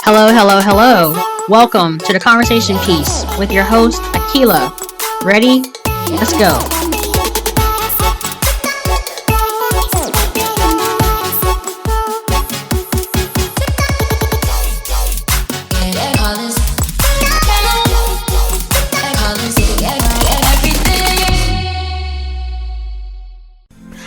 Hello, hello, hello. Welcome to the conversation piece with your host, Akila. Ready? Let's go.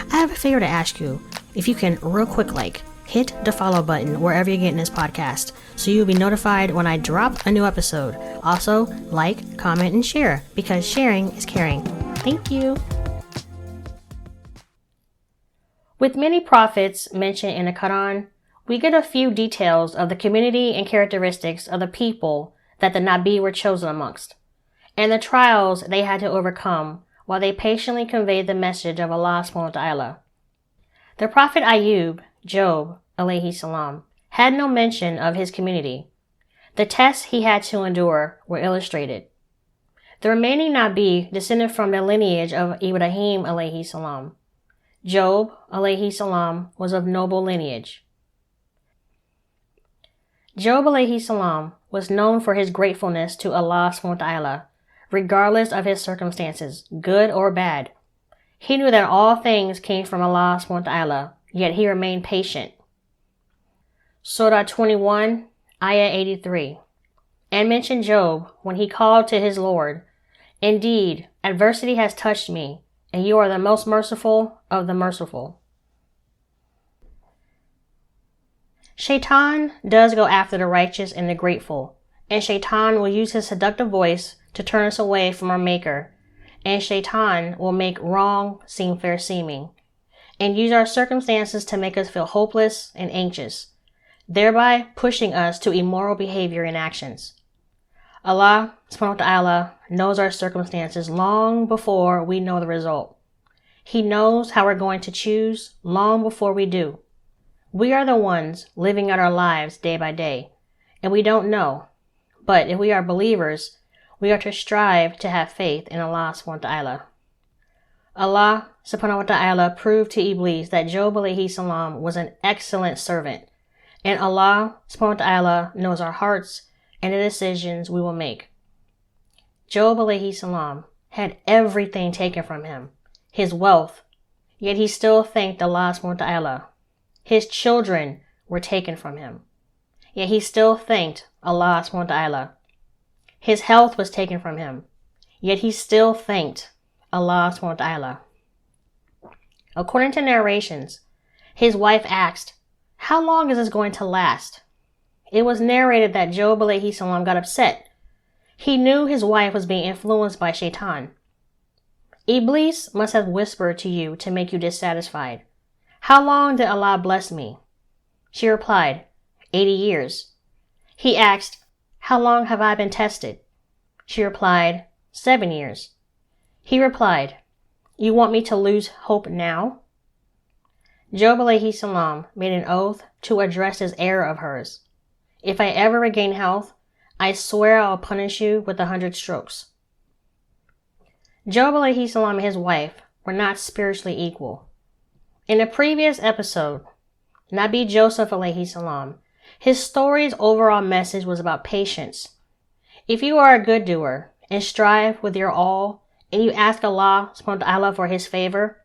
I have a favor to ask you. If you can, real quick, hit the follow button wherever you're getting this podcast so you'll be notified when I drop a new episode. Also, like, comment, and share because sharing is caring. Thank you. With many prophets mentioned in the Quran, we get a few details of the community and characteristics of the people that the Nabi were chosen amongst, and the trials they had to overcome while they patiently conveyed the message of Allah subhanahu wa ta'ala. The Prophet Ayub, Job, alayhi salam, had no mention of his community. The tests he had to endure were illustrated. The remaining Nabi descended from the lineage of Ibrahim alayhi salam. Job alayhi salam was of noble lineage. Job alayhi salam was known for his gratefulness to Allah subhanahu wa ta'ala, regardless of his circumstances, good or bad. He knew that all things came from Allah subhanahu wa ta'ala, yet he remained patient. Surah 21, Ayah 83, and mentioned Job when he called to his Lord, "Indeed, adversity has touched me, and you are the most merciful of the merciful." Shaitan does go after the righteous and the grateful, and Shaitan will use his seductive voice to turn us away from our Maker, and Shaitan will make wrong seem fair seeming, and use our circumstances to make us feel hopeless and anxious, thereby pushing us to immoral behavior and actions. Allah subhanahu wa ta'ala knows our circumstances long before we know the result. He knows how we're going to choose long before we do. We are the ones living out our lives day by day, and we don't know. But if we are believers, we are to strive to have faith in Allah subhanahu wa ta'ala. Allah subhanahu wa ta'ala proved to Iblis that Job alayhi salam was an excellent servant, and Allah subhanahu wa ta'ala knows our hearts and the decisions we will make. Job alayhi salam had everything taken from him, his wealth, yet he still thanked Allah subhanahu wa ta'ala. His children were taken from him, yet he still thanked Allah subhanahu wa ta'ala. His health was taken from him, yet he still thanked Allah subhanahu wa ta'ala. According to narrations, his wife asked, "How long is this going to last?" It was narrated that Job alayhi salam got upset. He knew his wife was being influenced by Shaitan. Iblis must have whispered to you to make you dissatisfied. "How long did Allah bless me?" She replied, 80 years. He asked, "How long have I been tested?" She replied, 7 years. He replied, "You want me to lose hope now?" Job alayhi salam made an oath to address this error of hers. "If I ever regain health, I swear I'll punish you with 100 strokes." Job alayhi salam and his wife were not spiritually equal. In a previous episode, Nabi Joseph alayhi salam, his story's overall message was about patience. If you are a good doer and strive with your all, and you ask Allah subhanahu wa ta'ala for his favor,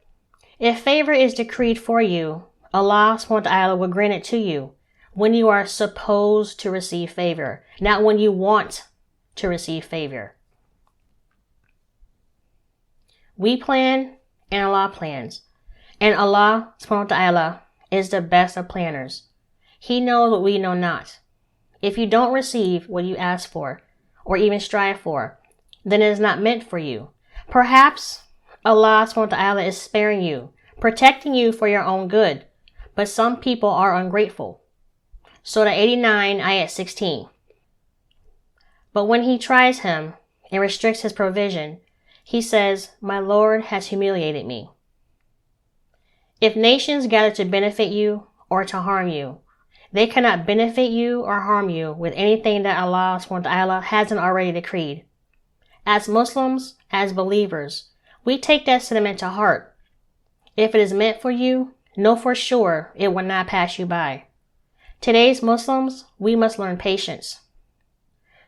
if favor is decreed for you, Allah subhanahu wa ta'ala will grant it to you when you are supposed to receive favor, not when you want to receive favor. We plan and Allah plans, and Allah subhanahu wa ta'ala is the best of planners. He knows what we know not. If you don't receive what you ask for, or even strive for, then it is not meant for you. Perhaps Allah subhanahu wa ta'ala is sparing you, protecting you for your own good, but some people are ungrateful. Surah 89, Ayah 16. But when he tries him and restricts his provision, he says, "My Lord has humiliated me." If nations gather to benefit you or to harm you, they cannot benefit you or harm you with anything that Allah subhanahu wa ta'ala hasn't already decreed. As Muslims, as believers, we take that sentiment to heart. If it is meant for you, know for sure it will not pass you by. Today's Muslims, we must learn patience.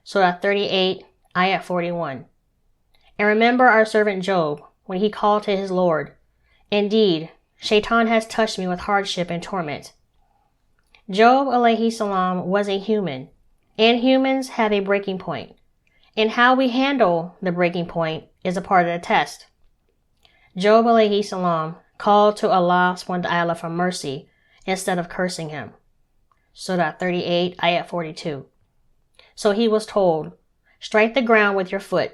Surah 38, Ayat 41. And remember our servant Job, when he called to his Lord, "Indeed, Shaitan has touched me with hardship and torment." Job alayhi salam was a human, and humans have a breaking point. And how we handle the breaking point is a part of the test. Job alayhi salam called to Allah subhanahu wa ta'ala for mercy instead of cursing him. Surah 38, Ayat 42. So he was told, "Strike the ground with your foot.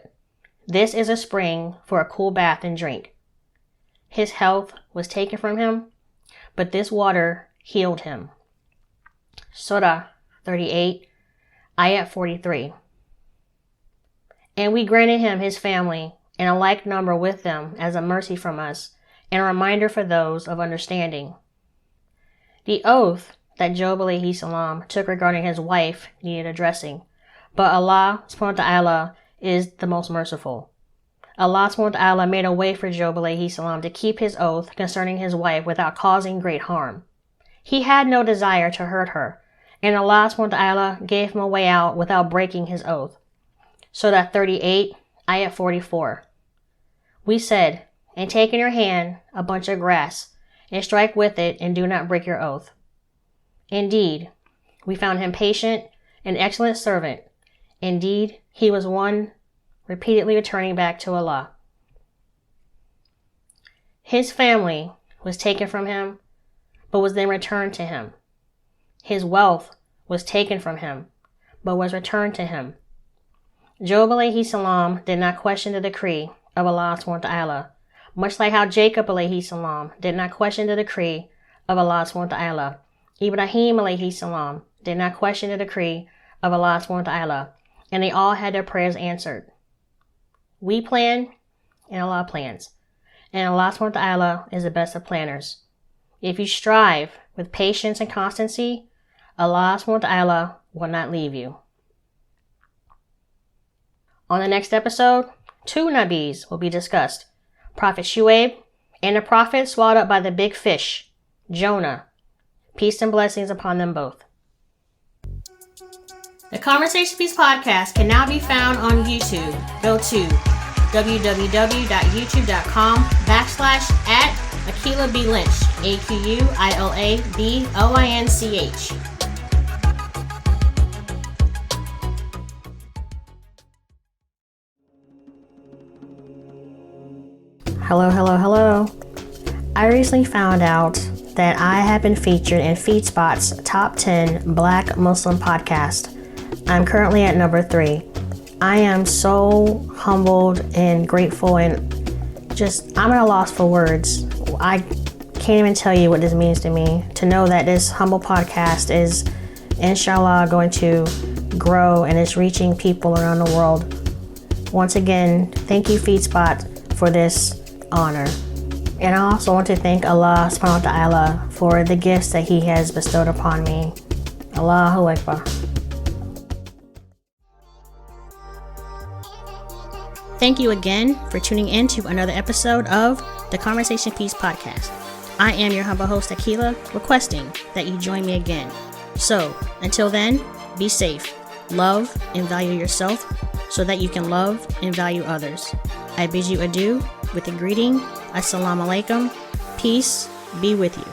This is a spring for a cool bath and drink." His health was taken from him, but this water healed him. Surah 38, Ayat 43. And we granted him his family and a like number with them as a mercy from us and a reminder for those of understanding. The oath that Job alayhi salam took regarding his wife needed addressing, but Allah subhanahu wa ta'ala is the most merciful. Allah subhanahu wa ta'ala made a way for Job alayhi salam to keep his oath concerning his wife without causing great harm. He had no desire to hurt her, and Allah subhanahu wa ta'ala gave him a way out without breaking his oath. Surah 38, Ayat 44. We said, "And take in your hand a bunch of grass, and strike with it, and do not break your oath." Indeed, we found him patient, an excellent servant. Indeed, he was one repeatedly returning back to Allah. His family was taken from him, but was then returned to him. His wealth was taken from him, but was returned to him. Job alayhi salam did not question the decree of Allah subhanahu wa ta'ala, much like how Jacob alayhi salam did not question the decree of Allah subhanahu wa ta'ala. Ibrahim alayhi salam did not question the decree of Allah subhanahu wa ta'ala, and they all had their prayers answered. We plan, and Allah plans, and Allah subhanahu wa ta'ala is the best of planners. If you strive with patience and constancy, Allah subhanahu wa ta'ala will not leave you. On the next episode, 2 Nabis will be discussed, Prophet Shuaib and the prophet swallowed up by the big fish, Jonah. Peace and blessings upon them both. The Conversation Piece podcast can now be found on YouTube. Go to www.youtube.com/@AquilaB Lynch, AQUILABOINCH. Hello. I recently found out that I have been featured in FeedSpot's Top 10 Black Muslim podcast. I'm currently at number 3. I am so humbled and grateful and I'm at a loss for words. I can't even tell you what this means to me, to know that this humble podcast is, inshallah, going to grow and it's reaching people around the world. Once again, thank you, FeedSpot, for this honor. And I also want to thank Allah subhanahu wa ta'ala for the gifts that He has bestowed upon me. Allahu Akbar. Thank you again for tuning in to another episode of the Conversation Piece podcast. I am your humble host, Aquila, requesting that you join me again. So, until then, be safe, love and value yourself so that you can love and value others. I bid you adieu with the greeting, Assalamu alaikum, peace be with you.